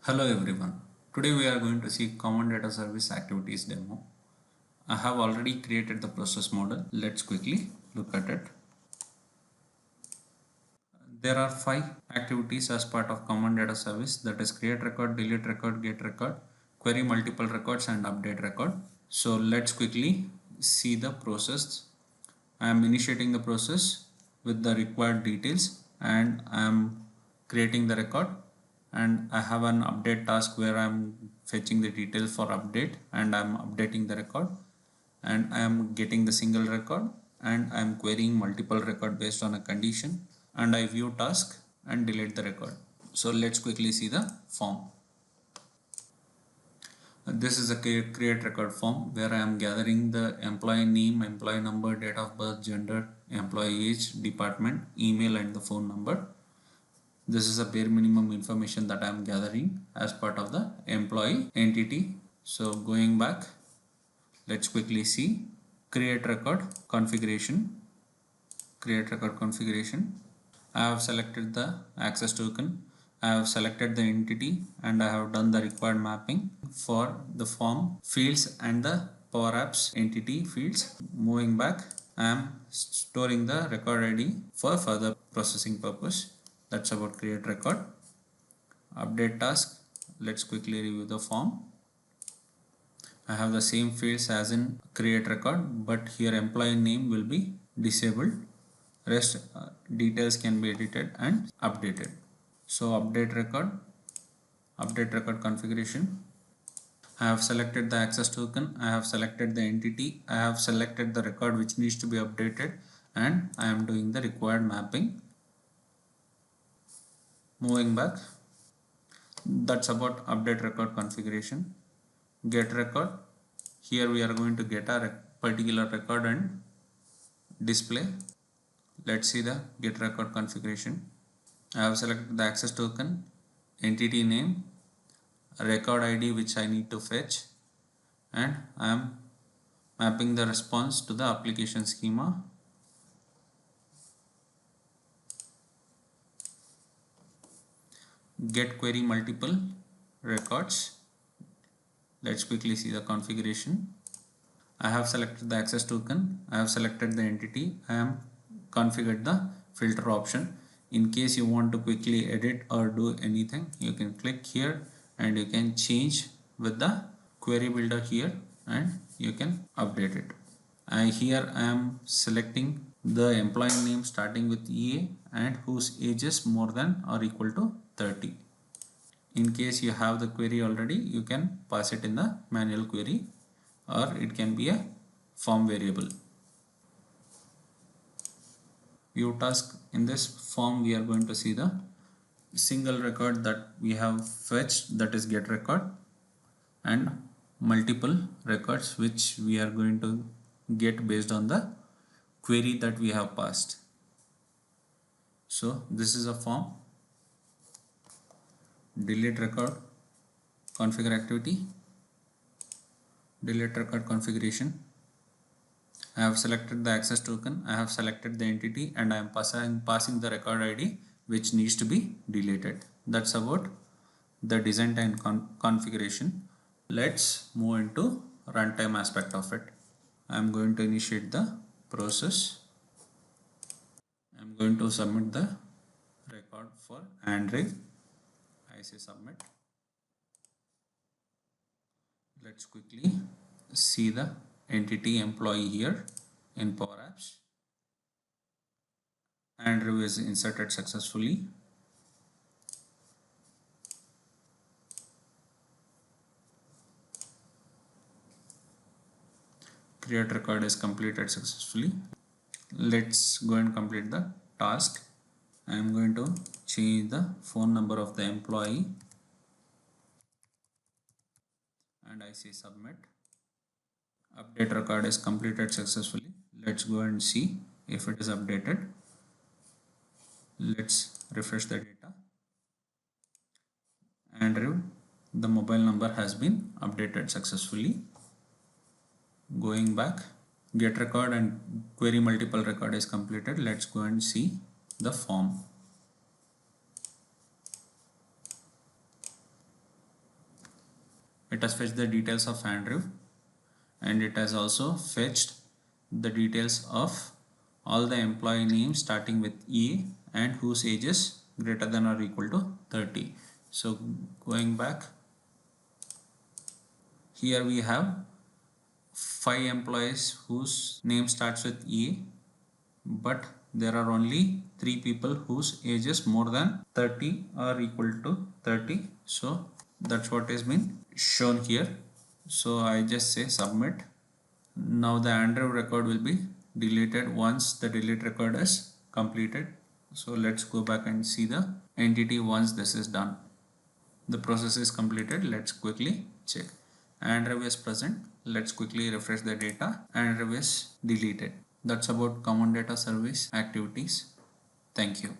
Hello everyone. Today we are going to see Common Data Service activities demo. I have already created the process model. Let's quickly look at it. There are 5 activities as part of Common Data Service, that is create record, delete record, get record, query multiple records and update record. So let's quickly see the process. I am initiating the process with the required details and I am creating the record, and I have an update task where I am fetching the details for update and I am updating the record, and I am getting the single record and I am querying multiple record based on a condition, and I view task and delete the record. So let's quickly see the form. This is a create record form where I am gathering the employee name, employee number, date of birth, gender, employee age, department, email and the phone number. This is a bare minimum information that I am gathering as part of the employee entity. So going back, let's quickly see create record configuration. Create record configuration. I have selected the access token. I have selected the entity and I have done the required mapping for the form fields and the Power Apps entity fields. Moving back, I am storing the record ID for further processing purpose. That's about create record. Update task. Let's quickly review the form. I have the same fields as in create record, but here employee name will be disabled. Rest details can be edited and updated. So update record configuration. I have selected the access token, I have selected the entity, I have selected the record which needs to be updated, and I am doing the required mapping. Moving back, that's about update record configuration. Get record. Here we are going to get a particular record and display. Let's see the get record configuration. I have selected the access token, entity name, record ID which I need to fetch, and I am mapping the response to the application schema. Get query multiple records. Let's quickly see the configuration. I have selected the access token, I have selected the entity, I am configured the filter option. In case you want to quickly edit or do anything, you can click here and you can change with the query builder here and you can update it. Here I am selecting the employee name starting with EA and whose age is more than or equal to 30. In case you have the query already, you can pass it in the manual query, or it can be a form variable. View task. In this form we are going to see the single record that we have fetched, that is get record, and multiple records which we are going to get based on the query that we have passed. So this is a form. Delete record configure activity. Delete record configuration. I have selected the access token, I have selected the entity, and I am passing the record ID which needs to be deleted. That's about the design and configuration. Let's move into runtime aspect of it. I am going to initiate the process. I am going to submit the record for Android. I say submit. Let's quickly see the entity employee here in Power Apps. Andrew is inserted successfully. Create record is completed successfully. Let's go and complete the task. I am going to change the phone number of the employee and I say submit. Update record is completed successfully. Let's go and see if it is updated. Let's refresh the data. Andrew, the mobile number has been updated successfully. Going back, get record and query multiple record is completed. Let's go and see the form. it has fetched the details of Andrew, and it has also fetched the details of all the employee names starting with E and whose age is greater than or equal to 30. So going back, here we have 5 employees whose name starts with E, but there are only 3 people whose age is more than 30 or equal to 30. So that's what has been shown here. So I just say submit. Now the Andrew record will be deleted once the delete record is completed. So let's go back and see the entity once this is done. The process is completed. Let's quickly check. Andrew is present. Let's quickly refresh the data. Andrew is deleted. That's about Common Data Service activities. Thank you.